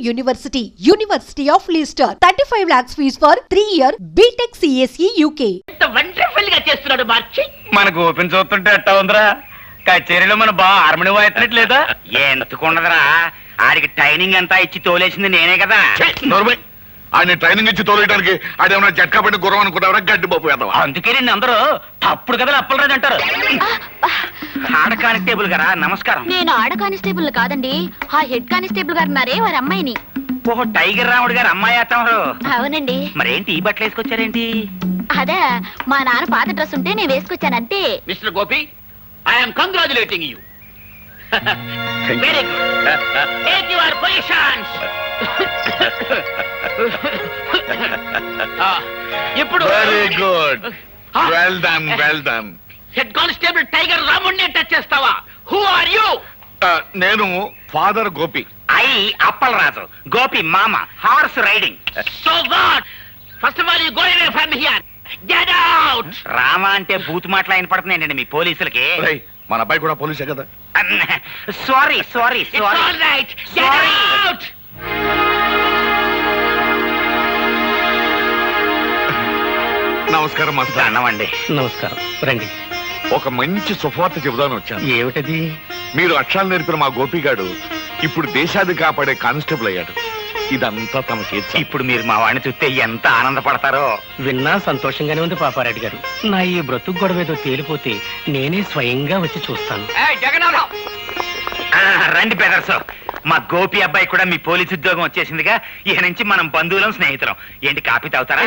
University of Leicester. 35 lakhs fees for 3-year BTech CSE UK. Wonderful గా చేస్తున్నాడు మార్చి. మనకు open చూస్తుంటే ఎట్టా ఉందిరా? కచేరీలో మన బా హార్మోని వాయిట్లేదా? ఎందుకుండదురా, ఆడికి ట్రైనింగ్ అంతా ఇచ్చి తోలేసింది నేనే కదా. ఆయన ట్రైనింగ్ ఇచ్చి తోలేయడానికి ఆడేమన్నా జట్కా పడిన గుర్రం అనుకుంటావరా? గడ్డి బాబు వేద్దాం. అందుకే నిన్ను అందరూ తప్పుడు కదా అప్పలరాజు అంటారు. ఆడ కానిస్టేబుల్ గారా, నమస్కారం. నేను ఆడ కానిస్టేబుల్ కాదండి, ఆ హెడ్ కానిస్టేబుల్ గారు ఉన్నారే వారి అమ్మాయిని. ఓహో, టైగర్ రాముడు గారు అమ్మాయి అత్తమారు. అవునండి. మరేంటి ఈ బట్టలు వేసుకొచ్చారేంటి? అదే మా నాన్న పాత డ్రెస్ ఉంటే నేను వేసుకొచ్చాను అంతే. Mister Gopi, I'm congratulating you. Very good. Take your positions. ఇప్పుడు very good, well done, well done. Head constable tiger రాముడిని టచ్ చేస్తావా? Who are you? నేను ఫాదర్ గోపి. అప్పలరాజు, గోపి మామ, horse riding. So God, first of all you go away from here. Get out. Rama అంటే బూత్ మాటలు ఆయన పడుతున్నాయండి మీ పోలీసులకి. రేయ్, మన అబ్బాయి కూడా పోలీసే కదా. Sorry sorry it's sorry. All right. Get out. నమస్కారం మాస్టర్. అన్నమండి. నమస్కారం, రండి. ఒక మంచి శుభవార్త చెబుదామని వచ్చాను. ఏమిటది? మీరు అక్షరాలు నేర్పిన మా గోపిగాడు ఇప్పుడు దేశాది కాపాడే కానిస్టేబుల్ అయ్యాడు. ఇదంతా తమ చేతి. ఇప్పుడు మీరు మా వాడిని చూస్తే ఎంత ఆనందపడతారో. విన్నా సంతోషంగానే ఉంది పాపారెడ్డి గారు. నా ఈ బ్రతుకు గొడవ ఏదో తేలిపోతే నేనే స్వయంగా వచ్చి చూస్తాను. జగన్నాథం, రండి బ్రదర్స్. మా గోపి అబ్బాయి కూడా మీ పోలీసు ఉద్యోగం వచ్చేసిందిగా. ఇక నుంచి మనం బంధువులం, స్నేహితులం. ఏంటి కాపీ తాగుతారా?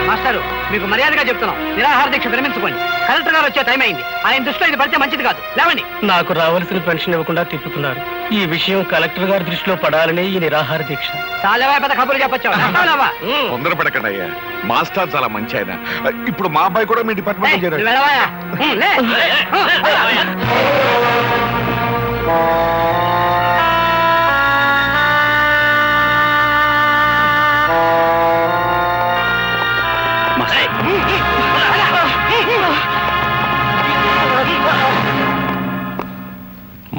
మాస్టారు, మీకు మర్యాదగా చెప్తున్నాం, నిరాహార దీక్ష విరమించుకోండి. కలెక్టర్ గారు వచ్చే టైం అయింది. ఆయన దృష్టిలో ఇది పడితే మంచిది కాదు. లేవండి. నాకు రావాల్సిన పెన్షన్ ఇవ్వకుండా తిప్పుతున్నారు. ఈ విషయం కలెక్టర్ గారి దృష్టిలో పడాలనే ఈ నిరాహార దీక్ష. చాలా పెద్ద కబుర్లు చెప్పొచ్చావా? తొందరపడకండి అయ్యా, మాస్టర్ చాలా మంచి ఆయన. ఇప్పుడు మా అబ్బాయి కూడా మీ డిపార్ట్మెంట్ చేరాడు. వెళ్ళవా?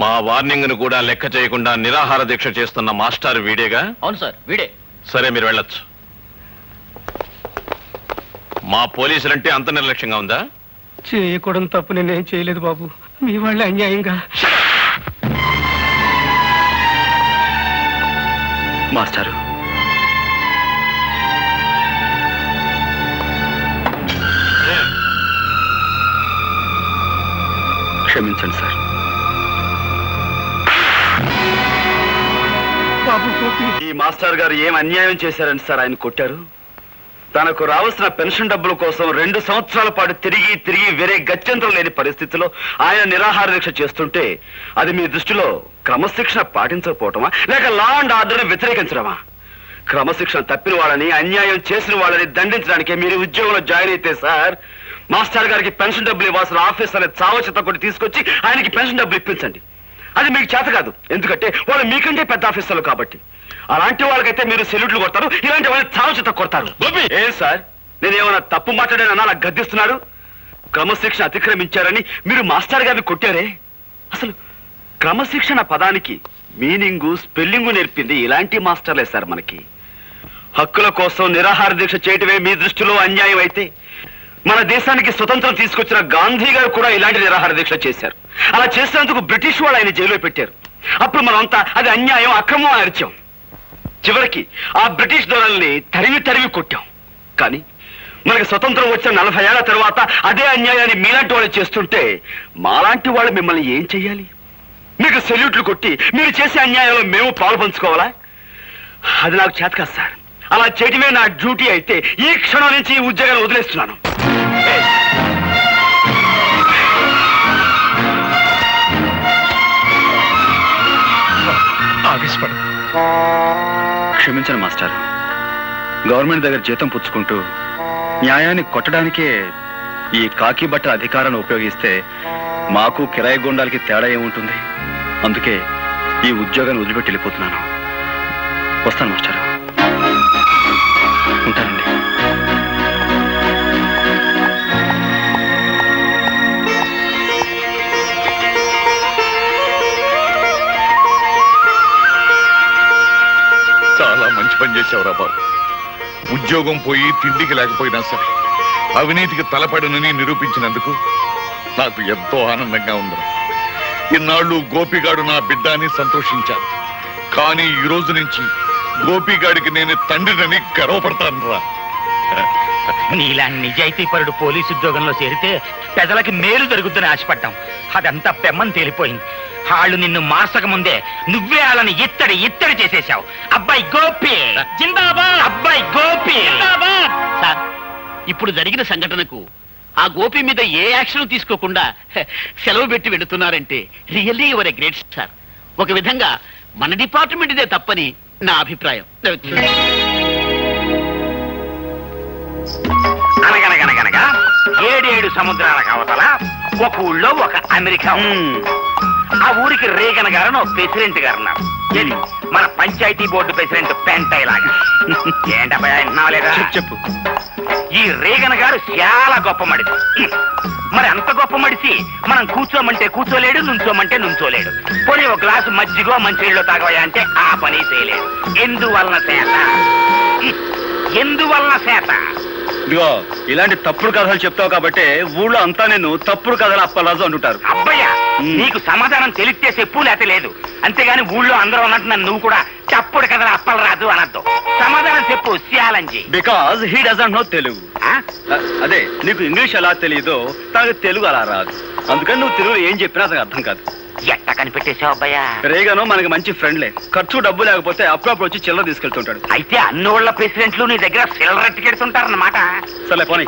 మా వార్నింగ్ ను కూడా లెక్క చేయకుండా నిరాహార దీక్ష చేస్తున్న మాస్టర్ వీడేగా? అవును సార్, వీడే. సరే, మీరు వెళ్ళొచ్చు. మా పోలీసులంటే అంత నిర్లక్ష్యంగా ఉందా? చేయకూడదు తప్పు నేనేం చేయలేదు బాబు. మీ వాళ్ళే అన్యాయంగా. మాస్టారు, క్షమించండి సార్. బాబు గోపి, ఈ మాస్టర్ గారు ఏం అన్యాయం చేశారని సార్ ఆయన కొట్టారు? తనకు రావాల్సిన పెన్షన్ డబ్బుల కోసం 2 సంవత్సరాల పాటు తిరిగి తిరిగి వేరే గత్యంతరం లేని పరిస్థితిలో ఆయన నిరాహార దీక్ష చేస్తుంటే అది మీ దృష్టిలో క్రమశిక్షణ పాటించకపోవటమా, లేక లా అండ్ ఆర్డర్ని వ్యతిరేకించడమా? క్రమశిక్షణ తప్పిన వాళ్ళని, అన్యాయం చేసిన వాళ్ళని దండించడానికి మీరు ఉద్యోగంలో జాయిన్ అయితే సార్, మాస్టర్ గారికి పెన్షన్ డబ్బులు ఇవ్వాల్సిన ఆఫీసర్ని చావచిత కొట్టి తీసుకొచ్చి ఆయనకి పెన్షన్ డబ్బులు ఇప్పించండి. అది మీకు చేత కాదు, ఎందుకంటే వాళ్ళు మీకంటే పెద్ద ఆఫీసర్లు కాబట్టి. అలాంటి వాళ్ళకైతే మీరు సెల్యూట్లు కొడతారు, ఇలాంటి వాళ్ళని చావచిత కొడతారు. ఏం సార్, నేనేమన్నా తప్పు మాట్లాడానన్నా నాకు గద్దిస్తున్నారు? క్రమశిక్షణ అతిక్రమించారని మీరు మాస్టర్ గారిని కొట్టారే? అసలు క్రమశిక్షణ పదానికి మీనింగు, స్పెల్లింగు నేర్పింది ఇలాంటి మాస్టర్లే సార్ మనకి. హక్కుల కోసం నిరాహార దీక్ష చేయటమే మీ దృష్టిలో అన్యాయం అయితే, మన దేశానికి స్వతంత్రం తీసుకొచ్చిన గాంధీ గారు కూడా ఇలాంటి నిరాహార దీక్ష చేశారు. అలా చేసినందుకు బ్రిటిష్ వాళ్ళు ఆయన జైల్లో పెట్టారు. అప్పుడు మనమంతా అది అన్యాయం, అక్రమం అని అరిచాం. చివరికి ఆ బ్రిటిష్ దొరల్ని తరిమి తరిమి కొట్టాం. కానీ మనకి స్వతంత్రం వచ్చిన 40 ఏళ్ల తర్వాత అదే అన్యాయాన్ని మీలాంటి వాళ్ళు చేస్తుంటే మాలాంటి వాళ్ళు మిమ్మల్ని ఏం చెయ్యాలి? మీకు సెల్యూట్లు కొట్టి మీరు చేసే అన్యాయంలో మేము పాలు పంచుకోవాలా? అది నాకు చేత కాదు సార్. అలా చేయటమే నా డ్యూటీ అయితే ఈ క్షణం నుంచి ఈ ఉద్యోగాన్ని వదిలేస్తున్నాను. క్షమించండి మాస్టర్. గవర్నమెంట్ దగ్గర జీతం పుచ్చుకుంటూ న్యాయాన్ని కొట్టడానికే ఈ కాకి బట్ట అధికారాన్ని ఉపయోగిస్తే మాకు కిరాయి గుండాలకి తేడా ఏముంటుంది? అందుకే ఈ ఉద్యోగాన్ని వదిలిపెట్టి వెళ్ళిపోతున్నాను. వస్తాను మాస్టర్. ఉంటానండి. మంచి పని చేసావురా బాబు. ఉద్యోగం పోయి తిండికి లేకపోయినా సరే అవినీతికి తలపడనని నిరూపించినందుకు నాకు ఎంతో ఆనందంగా ఉంది. ఇన్నాళ్ళు గోపిగాడు నా బిడ్డ అని సంతోషించాను. కానీ ఈ రోజు నుంచి గోపిగాడికి నేను తండ్రినని గర్వపడతాను రా. నీలా నిజాయితీపరుడు పోలీసు ఉద్యోగంలో చేరితే ప్రజలకి మేలు జరుగుతుందని ఆశపడ్డాం. అదంతా పెమ్మని తేలిపోయింది. వాళ్ళు నిన్ను మార్చక ముందే నువ్వే వాళ్ళని ఇత్తడి చేసేశావు. అబ్బాయి గోపి జిందాబాద్, అబ్బాయి గోపి జిందాబాద్. సార్, ఇప్పుడు జరిగిన సంఘటనకు ఆ గోపి మీద ఏ యాక్షన్ తీసుకోకుండా సెలవు పెట్టి వెళుతున్నారంటే really your a great sir. ఒక విధంగా మన డిపార్ట్మెంట్ ఇదే తప్పని నా అభిప్రాయం. అనగనగనగనగా 7 సముద్రాల అవతల ఒక ఊళ్ళో ఒక అమెరికా. ఆ ఊరికి రేగన్ గారు ప్రెసిడెంట్ గారు ఉన్నారు. మన పంచాయతీ బోర్డు ప్రెసిడెంట్ పెంటైలాగా. ఏంటబ్బాయి విన్నావలేదా? చెప్పు. ఈ రేగన్ గారు చాలా గొప్ప మడిసి. మరి అంత గొప్ప మడిసి మనం కూర్చోమంటే కూర్చోలేడు, నుంచోమంటే నుంచోలేడు. పోనీ ఒక గ్లాసు మజ్జిగో మంచినీళ్ళు తాగవయా అంటే ఆ పని చేయలేడు. ఎందువలన చేత ఇదిగో ఇలాంటి తప్పుడు కథలు చెప్తావు కాబట్టి ఊళ్ళో అంతా నేను తప్పుడు కథలు అప్పలరాజు అంటుంటారు. అబ్బయ్యా, నీకు సమాధానం తెలిస్తే చెప్పు, లేతే లేదు. అంతేగాని ఊళ్ళో అందరూ అన్నట్టు నన్ను నువ్వు కూడా తప్పుడు కథలు అప్పలరాజు అనద్దు. సమాధానం చెప్పు శ్యాలంజీ. Because he doesn't know Telugu. అదే నీకు ఇంగ్లీష్ ఎలా తెలియదో తనకు తెలుగు అలా రాదు. అందుకని నువ్వు తెలుగులో ఏం చెప్పినా అతనికి అర్థం కాదు. ఎట్ట కనిపెట్టేశావు అబ్బాయ్యా? రేగాను మనకి మంచి ఫ్రెండ్లే. ఖర్చు డబ్బు లేకపోతే అప్పుడప్పుడు వచ్చి చిల్లర తీసుకెళ్తుంటాడు. అయితే అన్ని ఊళ్ళ ప్రెసిడెంట్లు నీ దగ్గర సిల్లర్ ఎట్టుకెడుతుంటారన్నమాట. సరే పోనీ.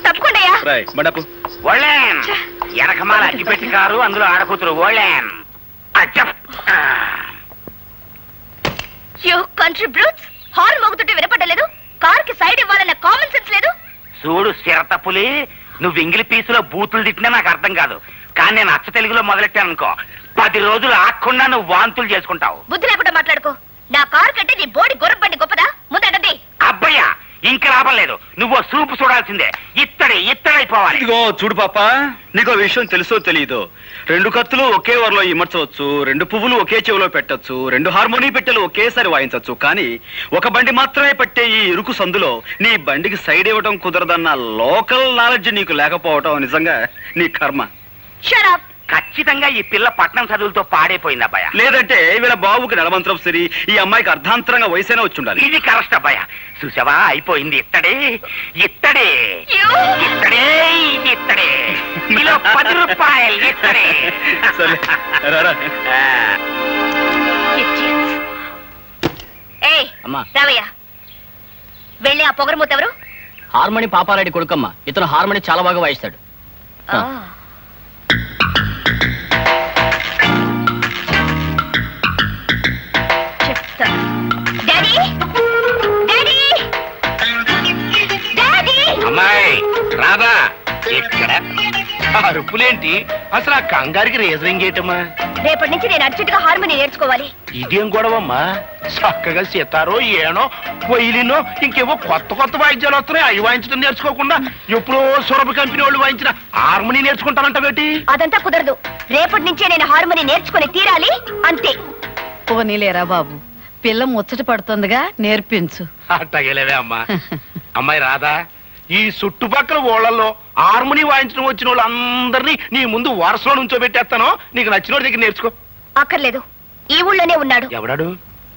తప్పకుండా బండపు ఓళ్ళేన్ వెనకమాల అగ్గిపెట్టి కారు, అందులో ఆడకూతురు ఓళ్ళేన్. కంట్రీ బ్రూట్స్, హార్న్ మోగుతుంటే వినపడలేదు. కార్ కి సైడ్ ఇవ్వాలన్న కామన్ సెన్స్ లేదు. చూడు చిరతపులి, నువ్వు ఇంగిలి పీసులో బూతులు తిట్టినా నాకు అర్థం కాదు. కానీ నేను అచ్చ తెలుగులో మొదలెట్టాను అనుకో, 10 రోజులు ఆకుండా నువ్వు వాంతులు చేసుకుంటావు. బుద్ధి లేకుండా మాట్లాడుకో. నా కార్ కంటే నీ బోడి గొర్రెబండి గొప్పదా? ముందండి. అబ్బయ్యా, ఇంకా లాభం లేదు. నువ్వు సూపు చూడాల్సిందే. ఇత్తడైపోవాలి. ఇదిగో చూడు పాప, నీకో విషయం తెలుసో తెలియదో, 2 కత్తులు ఒకే వరలో ఇమర్చవచ్చు, 2 పువ్వులు ఒకే చెవిలో పెట్టొచ్చు, 2 హార్మోనీ పెట్టెలు ఒకేసారి వాయించవచ్చు. కానీ ఒక బండి మాత్రమే పట్టే ఈ ఇరుకు సందులో నీ బండికి సైడ్ ఇవ్వడం కుదరదన్న లోకల్ నాలెడ్జ్ నీకు లేకపోవటం నిజంగా నీ కర్మ. Shut up. ఖచ్చితంగా ఈ పిల్ల పట్నం చదువులతో పాడైపోయింది అబ్బాయ. లేదంటే వీళ్ళ బాబుకి నడమంత్రం సరి, ఈ అమ్మాయికి అర్ధాంతరంగా వయసైనా వచ్చి ఉండాలి. ఇది కరెక్ట్ అబ్బాయ. చూసావా, అయిపోయింది. ఇత్తడే కిలో 10 రూపాయలు. ఇత్తడే. సరే రారా. రావయ్య, వెళ్ళి ఆ పొగరమూత ఎవరు? హార్మోని పాపారెడ్డి కొడుకమ్మ. ఇతను హార్మోని చాలా బాగా వాయిస్తాడు. చెప్తా. Daddy, daddy, daddy. అమ్మాయి రాదా? ఎక్కడ అరుపులేంటి? అసలు ఆ కంగారికి రీజనింగ్ ఏంటమ్మా? రేపటి నుంచి నేను అర్జెంటుగా హార్మోని నేర్చుకోవాలి. ఇదేం గొడవమ్మా? చక్కగా సితారో, ఏనో, పొయ్యిలినో, ఇంకేవో కొత్త వాయిద్యాలు వస్తున్నాయి. అవి వాయించడం నేర్చుకోకుండా ఎప్పుడో సొరబ కంపెనీ వాళ్ళు వాయించిన హార్మోని నేర్చుకుంటానంట బేటి. అదంతా కుదరదు. రేపటి నుంచే నేను హార్మోని నేర్చుకుని తీరాలి, అంతే. పోనీలేరా బాబు, పిల్ల ముచ్చట పడుతుందిగా, నేర్పించు. అట్టగలేవే అమ్మా. అమ్మాయి రాదా, ఈ చుట్టుపక్కల ఊళ్ళల్లో హార్మోని వాయించడం వచ్చిన వాళ్ళు అందరినీ నీ ముందు వరుసలో నుంచో పెట్టేస్తాను. నీకు నచ్చిన దగ్గర నేర్చుకో. అక్కర్లేదు, ఈ ఊళ్ళోనే ఉన్నాడు. ఎవడాడు?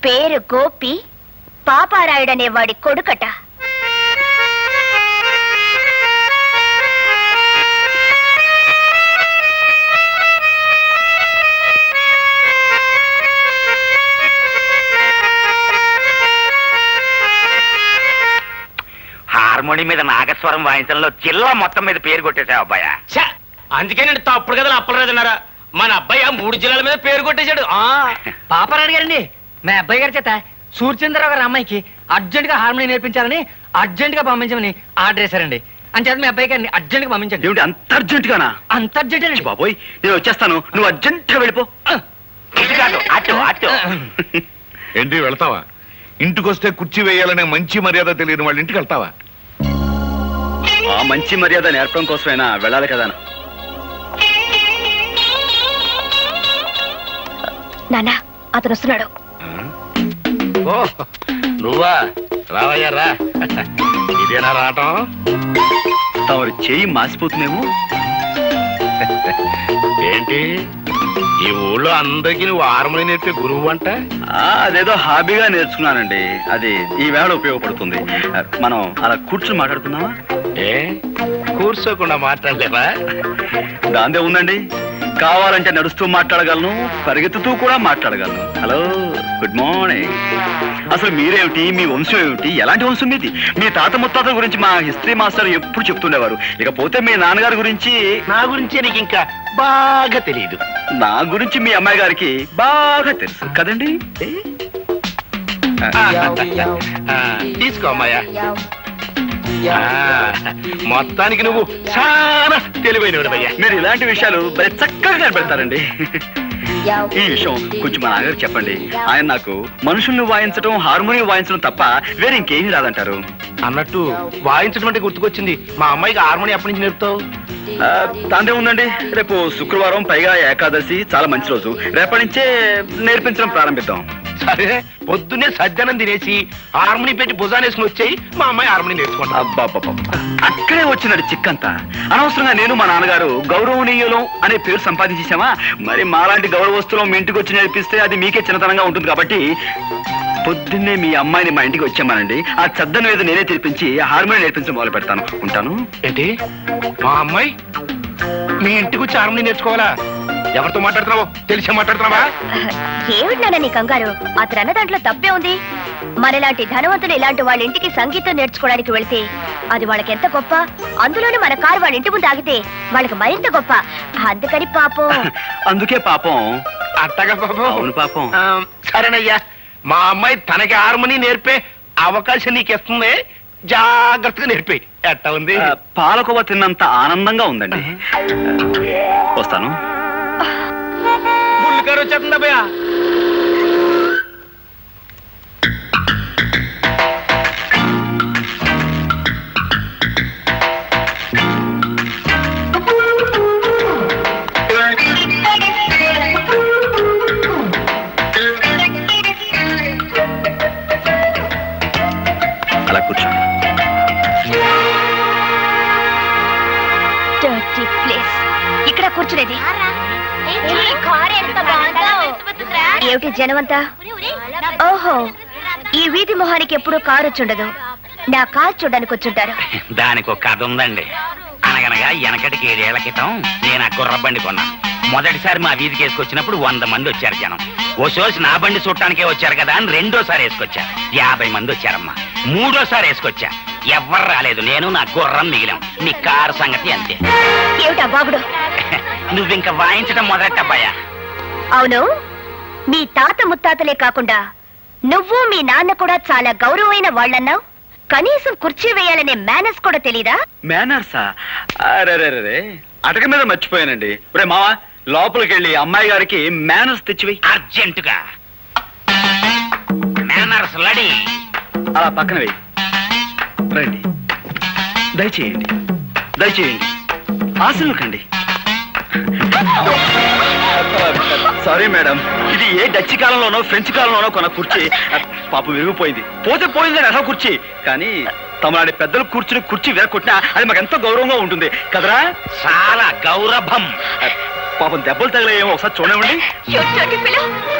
పేరు గోపి, పాపారాయుడనే వాడి కొడుకట. హార్మోని మీద నాగస్వరం వాయించడంలో జిల్లా మొత్తం మీద పేరు కొట్టేశావు అబ్బాయ. అందుకే నేను తప్పుడు కదా అప్పలేదన్నారా? మన అబ్బాయి 3 జిల్లాల మీద పేరు కొట్టేశాడు. పాపారాయుడు గారండి, మా అబ్బాయి గారి చేత సూర్యచంద్రరావు గారి అమ్మాయికి అర్జెంట్ గా హార్మోని నేర్పించాలని అర్జెంట్ గా పంపించమని ఆర్డర్ చేశారండి. అంచేత మీ అబ్బాయి గారిని అర్జెంట్ గా పంపించండి. ఏమిటి అంత అర్జెంట్ గానా? అంత అర్జెంట్ అండి బాబోయ్, నేను వచ్చేస్తాను, నువ్వు అర్జెంట్ గా వెళ్ళిపో. ఇటు కాదు, అటు. ఏంటి వెళ్తావా? ఇంటికొస్తే కుర్చీ వేయాలనే మంచి మర్యాద తెలియని వాళ్ళ ఇంటికి వెళ్తావా? ఆ మంచి మర్యాద నేర్పడం కోసమైనా వెళ్ళాలి కదా. నాన్న అతను వస్తున్నాడు. ఓ నువ్వా? రావయ్యా రా. ఇదేనా రావటం? తమరి చేయి మాసిపోతుందేమో. ఏంటి ఈ ఊళ్ళో అందరికీ నువ్వు హార్మోని నేర్పే గురువు అంట? అదేదో హాబీగా నేర్చుకున్నానండి. అది ఈ వేళ ఉపయోగపడుతుంది. మనం అలా కూర్చుని మాట్లాడుకుందామా? ఏ కూర్చోకుండా మాట్లాడలేవా? దాందే ఉందండి. కావాలంటే నడుస్తూ మాట్లాడగలను, పరిగెత్తుతూ కూడా మాట్లాడగలను. Hello, good morning. అసలు మీరేమిటి, మీ వంశం ఏమిటి, ఎలాంటి వంశం మీది? మీ తాత ముత్తాతల గురించి మా హిస్టరీ మాస్టర్ ఎప్పుడు చెప్తుండేవారు. ఇకపోతే మీ నాన్నగారి గురించి. నా గురించి నీకు ఇంకా బాగా తెలియదు. నా గురించి మీ అమ్మాయి గారికి బాగా తెలుసు కదండి. తీసుకో అమ్మాయ్యా. మొత్తానికి నువ్వు చాలా తెలివైనవాడివయ్యా. మీరు ఇలాంటి విషయాలు భలే చక్కగా కనపెడతారండి. ఈ విషయం కొంచెం మా నాన్నగారు చెప్పండి. ఆయన నాకు మనుషుల్ని వాయించడం, హార్మోనియం వాయించడం తప్ప వేరే ఇంకేమీ రాదంటారు. అన్నట్టు వాయించడం అంటే గుర్తుకొచ్చింది. మా అమ్మాయికి హార్మోనియం ఎప్పటి నుంచి నేర్పుతావు? దాందే ఉందండి. రేపు శుక్రవారం, పైగా ఏకాదశి, చాలా మంచి రోజు. రేపటి నుంచే నేర్పించడం ప్రారంభిద్దాం. సరే, పొద్దున్నే సజ్జనం తినేసి హార్మోని పెట్టి భుజానేసుకుని వచ్చాయి. మా అమ్మాయి హార్మోని నేర్చుకుంటా. అబ్బాబ్బా, అక్కడే వచ్చినట్టు చిక్కంతా. అనవసరంగా నేను మా నాన్నగారు గౌరవనీయులం అనే పేరు సంపాదించేసామా? మరి మాలాంటి గౌరవస్తులం మీ ఇంటికి వచ్చి నేర్పిస్తే అది మీకే చిన్నతనంగా ఉంటుంది. కాబట్టి పొద్దున్నే మీ అమ్మాయిని మా ఇంటికి వచ్చామానండి. ఆ చద్దన మీద నేనే తెరిపించి హార్మోని నేర్పించడం మొదలు పెడతాను. ఉంటాను. ఏంటి, మా అమ్మాయి మీ ఇంటికి వచ్చి హార్మోని నేర్చుకోవాలా? ఎవరితో మాట్లాడుతున్నావో తెలిసి మాట్లాడుతున్నావా? ఏమిటి నాన్న నీ కంగారు? అతను అన్న దాంట్లో తప్పే ఉంది. మనలాంటి ధనవంతులు ఇలాంటి వాళ్ళ ఇంటికి సంగీతం నేర్చుకోవడానికి వెళ్తే అది వాళ్ళకి ఎంత గొప్ప. అందులోనూ మన కారు వాళ్ళ ఇంటి ముందు ఆగితే వాళ్ళకి మరింత గొప్ప. అందుకని పాపం. అందుకే పాపం. అట్టగా పాపం. అవును పాపం. సరేనయ్యా, మా అమ్మాయి తనకి హార్మోని నేర్పే అవకాశం నీకు ఇస్తుంది. జాగ్రత్తగా నేర్పే. ఎట్టా ఉంది? పాలకోవ తిన్నంత ఆనందంగా ఉందండి. వస్తాను. బుల్లికారు వచ్చేస్తుందా భయ్యా? అలా కూర్చోండి. Dirty place. ఇక్కడ కూర్చునేది ఏమిటి జనమంతా? ఓహో, ఈ వీధి మొహానికి ఎప్పుడూ కారు వచ్చుండదు. నా కారు చూడడానికి వచ్చుంటారు. దానికి ఒక కథ ఉందండి. అనగనగా వెనకటికి 7 ఏళ్ల క్రితం నేను ఆ గుర్ర బండి కొన్నాను. మొదటిసారి మా వీధికి వేసుకొచ్చినప్పుడు 100 మంది వచ్చారు జనం. ఓ సోసి నా బండి చూడటానికే వచ్చారు కదా అని రెండోసారి వేసుకొచ్చా. 50 మంది వచ్చారమ్మా. మూడోసారి వేసుకొచ్చా. ఎవ్వరు రాలేదు. నేను నా గుర్రం మిగిలాం. నీ కారు సంగతి అంతే. ఏమిటా బాబుడు? నువ్వింక వాయించడం మొదలెట్టబ్బాయా. అవును, మీ తాత ముత్తాతలే కాకుండా నువ్వు మీ నాన్న కూడా చాలా గౌరవమైన వాళ్ళన్నావు. కనీసం కుర్చీ వేయాలనే మేనర్స్ కూడా తెలీదా? మేనర్సా? అరే, అటక మీద మర్చిపోయానండి. రే మావా, లోపలికి వెళ్ళి అమ్మాయి గారికి మేనర్స్ తెచ్చివి. అర్జెంటుగా. మేనర్స్ లడి. అలా పక్కన వెయ్యి. రండి, దయచేయండి, దయచేయండి. ఆశలుకండి. సారీ మేడం, ఇది ఏ డచ్ కాలంలోనో ఫ్రెంచ్ కాలంలోనో కొన్న కుర్చీ. పాప విరిగిపోయింది. పోతే పోయిందని అసలు కుర్చీ. కానీ తమలాంటి పెద్దలు కూర్చుని కుర్చీ విరగొట్టినా అది మాకు ఎంతో గౌరవంగా ఉంటుంది కదరా? చాలా గౌరవం. పాపం దెబ్బలు తగలేమో ఒకసారి చూడండి.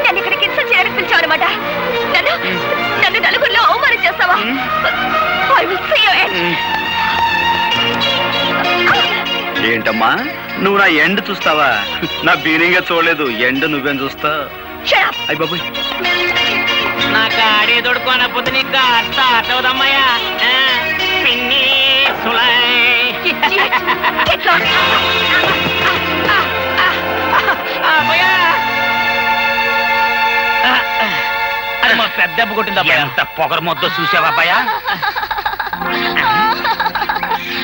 నన్ను ఇక్కడికి ఇన్సల్ట్ చేయడానికి పిలిచావు అనమాట. నన్ను నలుగురిలో అవమానం చేస్తావా? I will see your end. ఏంటమ్మా, నువ్వు నా ఎండ్ చూస్తావా? నా బీనింగా చూడలేదు. ఎండ్ నువ్వేం చూస్తా? Shut up. అయ్య బాబు, నా కాడే దొడుకోనపోతే నీకు స్టార్ట్ అవుదమ్మయ్యా. పిన్ని సులై. Get lost. అది మా పెద్ద దెబ్బ కొట్టింది. ఎంత పొగరు మొద్దో చూసావా అబ్బాయా?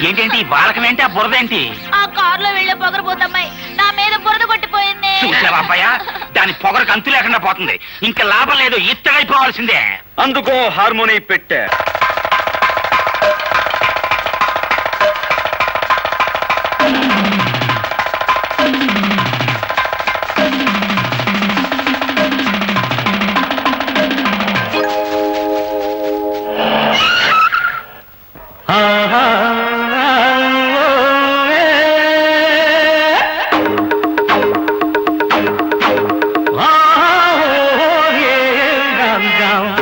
ఏంటేంటి వాడకమేంటి, ఆ బురదేంటి? ఆ కారులో వెళ్ళే పొగరబోతమ్మాయి నా మీద బురద కొట్టిపోయింది. చూసావా అబ్బాయా, దాని పొగరకు అంతు లేకుండా పోతుంది. ఇంకా లాభం లేదు, ఇత్తడైపోవాల్సిందే. అందుకో హార్మోని పెట్టా.